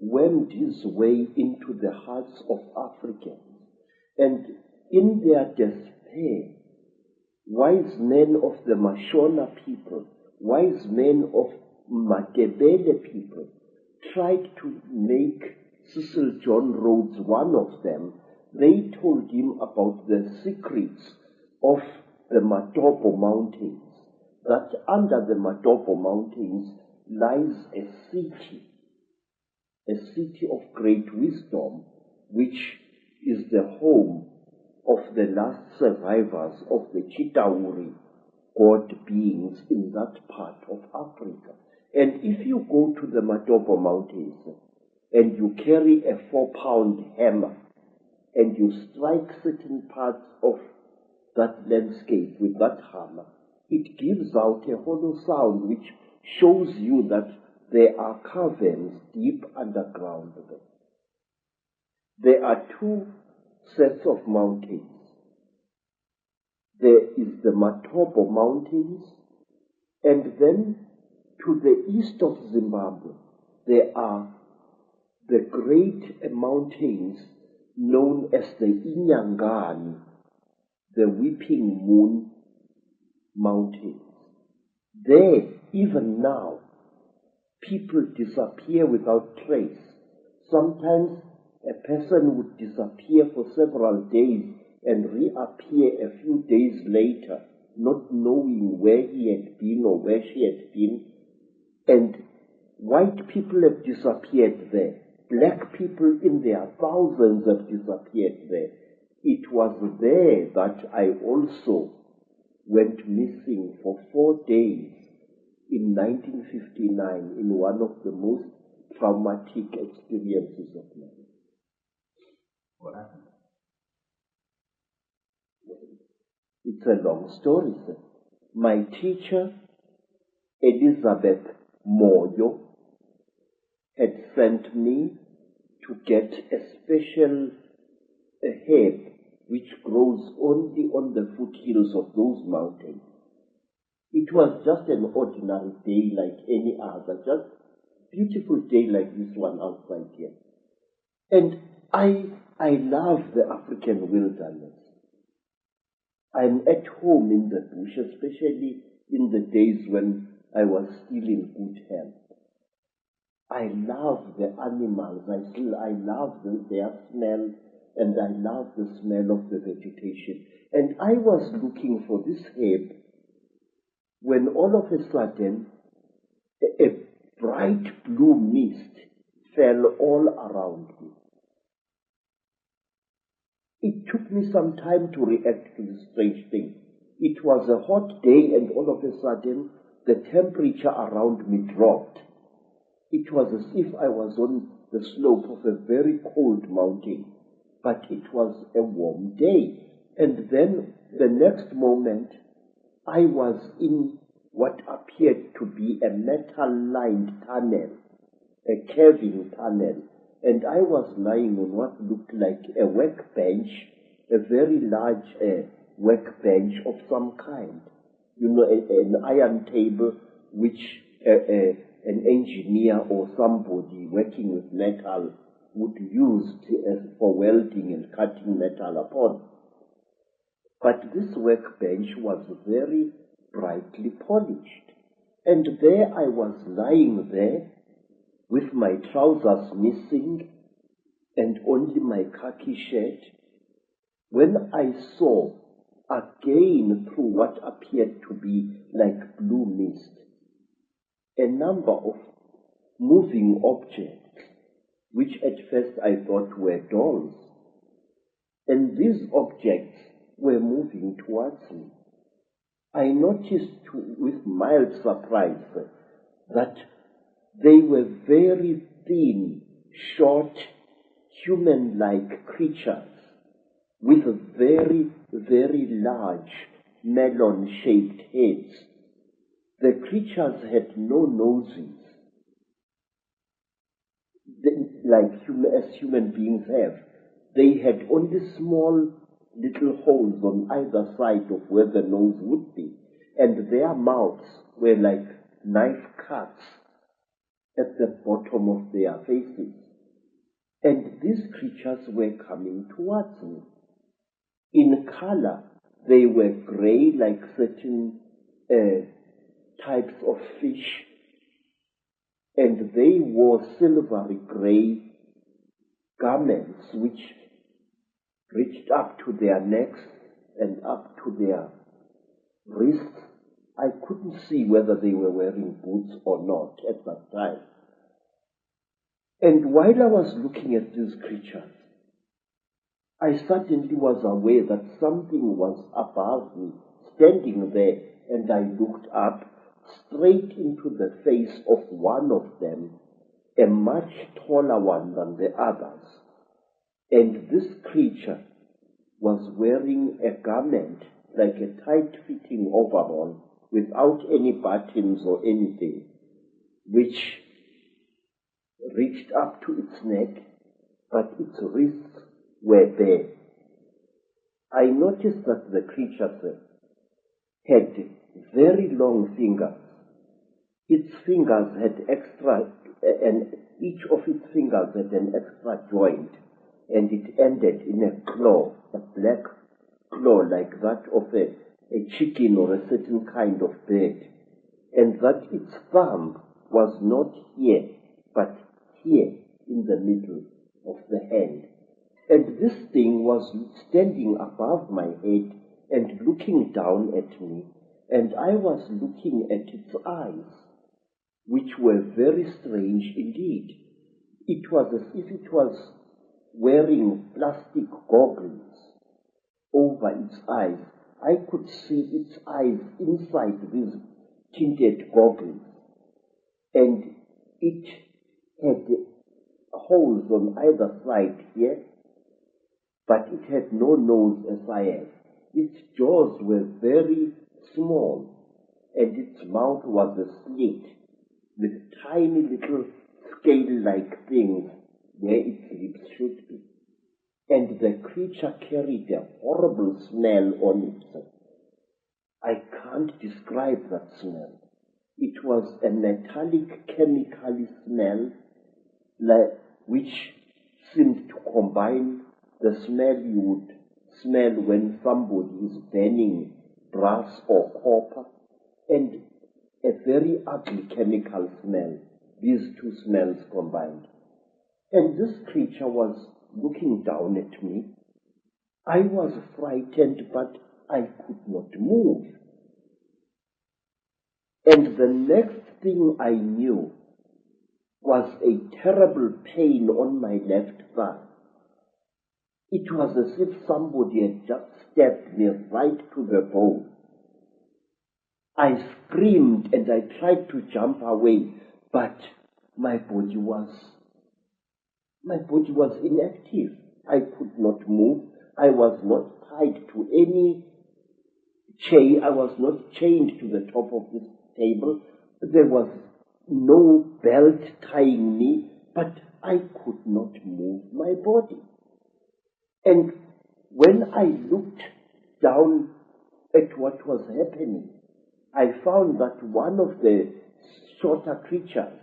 went his way into the hearts of Africans. And in their despair, wise men of the Mashona people, wise men of Matebele people, tried to make Cecil John Rhodes one of them. They told him about the secrets of the Matopo Mountains, that under the Matopo Mountains lies a city of great wisdom, which is the home of the last survivors of the Chitauri god beings in that part of Africa. And if you go to the Matopo Mountains and you carry a 4-pound hammer and you strike certain parts of that landscape with that hammer, it gives out a hollow sound which shows you that there are caverns deep underground there. There are two sets of mountains. There is the Matopo Mountains, and then to the east of Zimbabwe, there are the great mountains known as the Inyangani, the Weeping Moon Mountains. There, even now, people disappear without trace. Sometimes a person would disappear for several days and reappear a few days later, not knowing where he had been or where she had been. And white people have disappeared there. Black people in their thousands have disappeared there. It was there that I also went missing for 4 days in 1959 in one of the most traumatic experiences of my life. What happened? It's a long story, sir. My teacher, Elizabeth Moyo, had sent me to get a special herb which grows only on the foothills of those mountains. It was just an ordinary day like any other, just beautiful day like this one outside here. And I love the African wilderness. I'm at home in the bush, especially in the days when I was still in good health. I love the animals. I love their smell, and I love the smell of the vegetation. And I was looking for this herb when all of a sudden a bright blue mist fell all around me. It took me some time to react to this strange thing. It was a hot day, and all of a sudden the temperature around me dropped. It was as if I was on the slope of a very cold mountain, but it was a warm day. And then the next moment, I was in what appeared to be a metal-lined tunnel, a caving tunnel, and I was lying on what looked like a workbench, a very large workbench of some kind. You know, an iron table which an engineer or somebody working with metal would use for welding and cutting metal upon. But this workbench was very brightly polished. And there I was lying there with my trousers missing and only my khaki shirt, when I saw again through what appeared to be like blue mist a number of moving objects, which at first I thought were dolls. And these objects were moving towards me. I noticed with mild surprise that they were very thin, short, human-like creatures with very, very large melon-shaped heads. The creatures had no noses, as human beings have. They had only small little holes on either side of where the nose would be, and their mouths were like knife cuts at the bottom of their faces. And these creatures were coming towards me. In color, they were gray like certain types of fish, and they wore silvery gray garments which reached up to their necks and up to their wrists. I couldn't see whether they were wearing boots or not at that time. And while I was looking at these creatures, I suddenly was aware that something was above me, standing there, and I looked up straight into the face of one of them, a much taller one than the others. And this creature was wearing a garment like a tight-fitting overall without any buttons or anything, which reached up to its neck, but its wrists were bare. I noticed that the creature had very long fingers. Its fingers had extra, and each of its fingers had an extra joint, and it ended in a claw, a black claw like that of a chicken or a certain kind of bird, and that its thumb was not here, but here in the middle of the hand. And this thing was standing above my head and looking down at me, and I was looking at its eyes, which were very strange indeed. It was as if it was wearing plastic goggles over its eyes. I could see its eyes inside these tinted goggles, and it had holes on either side here, but it had no nose as I have. Its jaws were very small, and its mouth was a slit with tiny little scale-like things where its lips should be. And the creature carried a horrible smell on it. I can't describe that smell. It was a metallic, chemical smell which seemed to combine the smell you would smell when somebody is burning brass or copper, and a very ugly chemical smell, these two smells combined. And this creature was looking down at me. I was frightened, but I could not move. And the next thing I knew was a terrible pain on my left thigh. It was as if somebody had just stabbed me right to the bone. I screamed and I tried to jump away, but my body was inactive. I could not move. I was not tied to any chain. I was not chained to the top of this table. There was no belt tying me, but I could not move my body. And when I looked down at what was happening, I found that one of the shorter creatures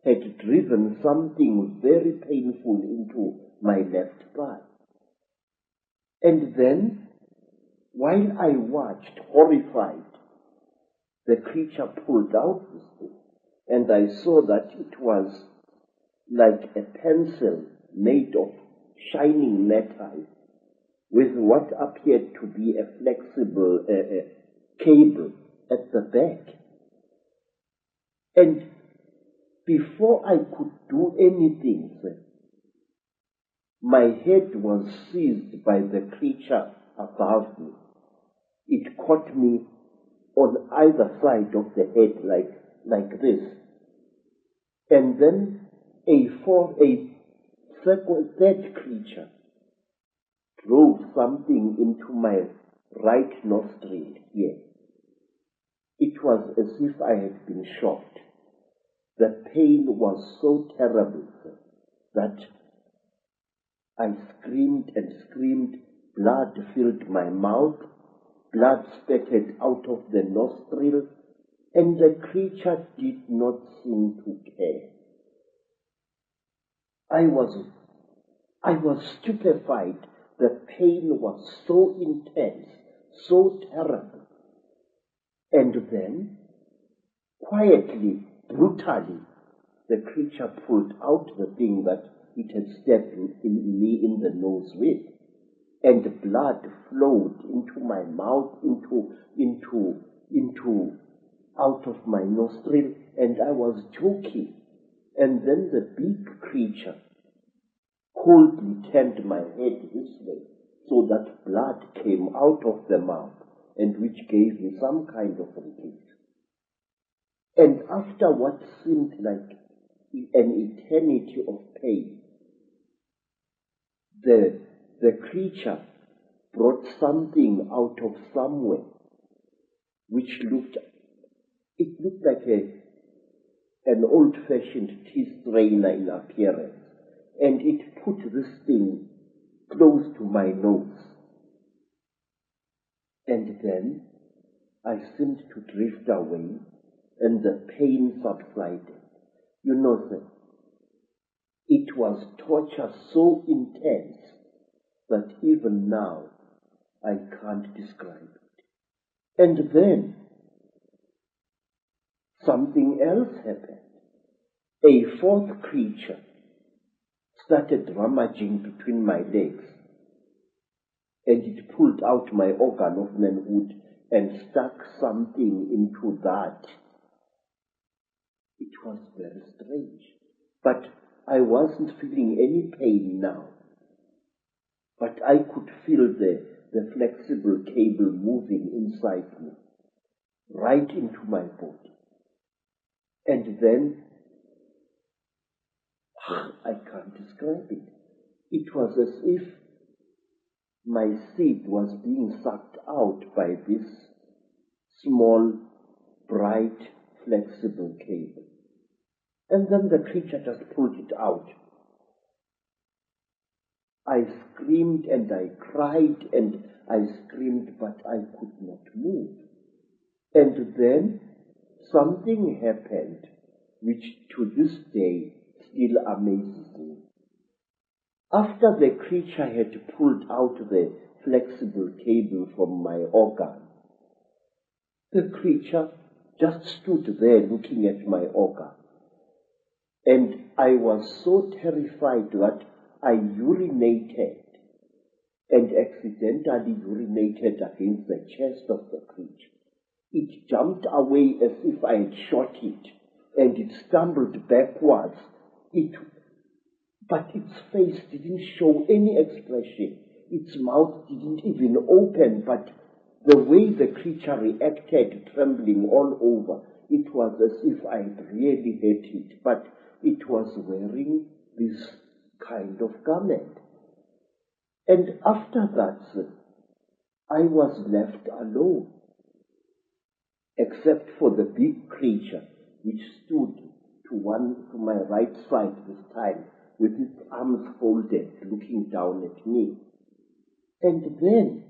had driven something very painful into my left thigh. And then, while I watched, horrified, the creature pulled out this thing, and I saw that it was like a pencil made of shining metal with what appeared to be a flexible cable at the back. And before I could do anything, my head was seized by the creature above me. It caught me on either side of the head like this. And then a third creature drove something into my right nostril here. It was as if I had been shot. The pain was so terrible that I screamed and screamed. Blood filled my mouth. Blood spurted out of the nostril, and the creature did not seem to care. I was I was stupefied. The pain was so intense, so terrible. And then, quietly, brutally, the creature pulled out the thing that it had stabbed me in the nose with, and blood flowed into my mouth, out of my nostril, and I was choking. And then the big creature coldly turned my head this way, so that blood came out of the mouth, and which gave me some kind of relief. And after what seemed like an eternity of pain, the creature brought something out of somewhere, which looked like an old-fashioned tea strainer in appearance, and it put this thing close to my nose. And then I seemed to drift away, and the pain subsided. You know, sir, it was torture so intense that even now I can't describe it. And then something else happened. A fourth creature started rummaging between my legs, and it pulled out my organ of manhood and stuck something into that. It was very strange, but I wasn't feeling any pain now. But I could feel the flexible cable moving inside me, right into my body. And then, I can't describe it. It was as if my seed was being sucked out by this small, bright, flexible cable. And then the creature just pulled it out. I screamed and I cried and I screamed, but I could not move. And then something happened which to this day still amazes me. After the creature had pulled out the flexible cable from my organ, the creature just stood there looking at my organ. And I was so terrified that I urinated, and accidentally urinated against the chest of the creature. It jumped away as if I had shot it, and it stumbled backwards. But its face didn't show any expression. Its mouth didn't even open, but the way the creature reacted, trembling all over, it was as if I had really hurt it, but it was wearing this kind of garment. And after that, I was left alone, except for the big creature which stood to my right side this time, with its arms folded, looking down at me. And then,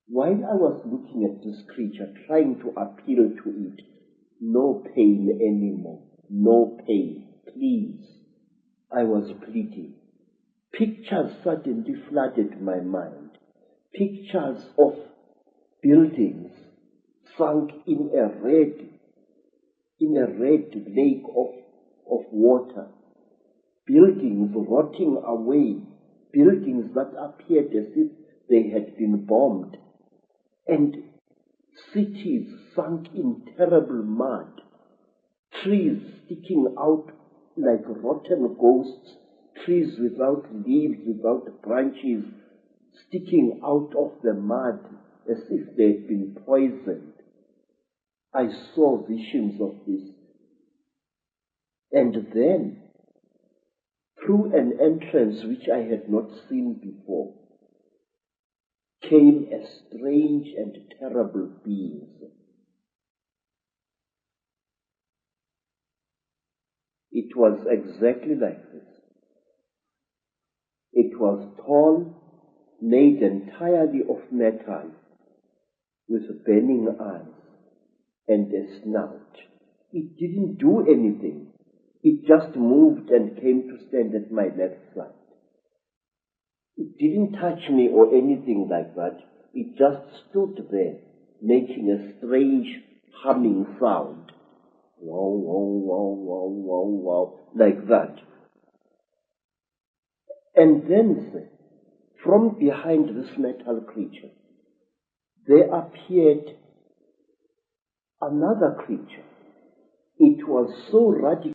while I was looking at this creature, trying to appeal to it, no pain anymore, no pain, please, I was pleading. Pictures suddenly flooded my mind. Pictures of buildings sunk in a red lake of water. Buildings rotting away. Buildings that appeared as if they had been bombed. And cities sunk in terrible mud. Trees sticking out like rotten ghosts. Trees without leaves, without branches, sticking out of the mud as if they had been poisoned. I saw visions of this. And then, through an entrance which I had not seen before, came a strange and terrible being. It was exactly like this. It was tall, made entirely of metal, with burning eyes and a snout. It didn't do anything. It just moved and came to stand at my left side. It didn't touch me or anything like that. It just stood there, making a strange humming sound. Wow, wow, wow, wow, wow, wow, like that. And then, sir, from behind this metal creature, there appeared another creature. It was so radical.